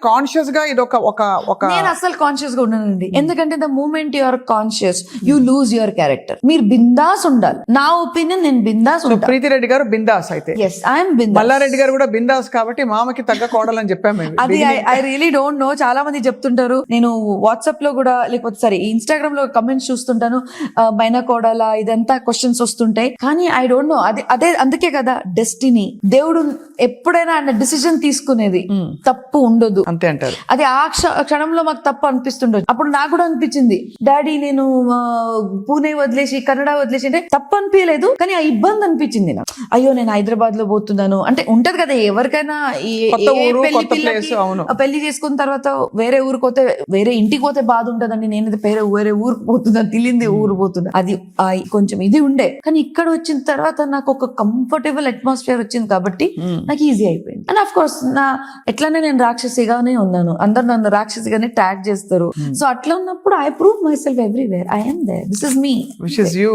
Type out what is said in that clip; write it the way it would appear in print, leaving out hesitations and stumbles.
Conscious గా ఇది ఒక నేను అసలు కాన్షియస్ గా ఉన్నానండి. ఎందుకంటే the moment you are conscious you lose your character. మీరు బిందాస్ ఉండాలి. నా ఒపీనియన్, నేను బిందాస్ ఉంటాను. ప్రీతి రెడ్డి గారు బిందాస్ అయితే, ఎస్ ఐఎమ్ బిందాస్. మల్లారెడ్డి గారు కూడా బిందాస్ కాబట్టి మామకి తగ్గ కోడలని చెప్పాము మేము. అది ఐ రియలీ డోంట్ నో. చాలా మంది చెప్తుంటారు. నేను వాట్సాప్ లో కూడా లేకపోతే సరే ఇన్స్టాగ్రామ్ లో కమెంట్స్ చూస్తుంటాను, మైనా కోడలా ఇదంతా క్వశ్చన్స్ వస్తుంటాయి. కానీ ఐ డోంట్ నో. అదే అందుకే కదా డెస్టినీ. దేవుడు ఎప్పుడైనా ఆయన డిసిజన్ తీసుకునేది తప్పు ఉండదు, అంతే అంటారు. అది ఆ క్షణంలో మాకు తప్పు అనిపిస్తుండదు. అప్పుడు నాకు కూడా అనిపించింది, డాడీ నేను పూణే వదిలేసి కన్నడ వదిలేసి అంటే తప్పు అనిపించలేదు, కానీ ఆ ఇబ్బంది అనిపించింది నాకు. అయ్యో నేను హైదరాబాద్ లో పోతున్నాను అంటే ఉంటది కదా ఎవరికైనా. పెళ్లి చేసుకున్న తర్వాత వేరే ఊరికి పోతే, వేరే ఇంటికి పోతే బాధ ఉంటదండి. నేను వేరే ఊరికి పోతున్నా, తెలియంది ఊరు పోతున్నా, అది కొంచెం ఇది ఉండే. కానీ ఇక్కడ వచ్చిన తర్వాత నాకు ఒక కంఫర్టబుల్ అట్మాస్ఫియర్ వచ్చింది కాబట్టి నాకు ఈజీ అయిపోయింది. అండ్ ఆఫ్ కోర్స్ ఎట్లానే నేను రాక్షసిగానే ఉన్నాను, అందరు నన్ను రాక్షసిగానే ట్యాగ్ చేస్తారు. సో అట్లా ఉన్నప్పుడు I prove myself everywhere. I am there. This is me. Which is you.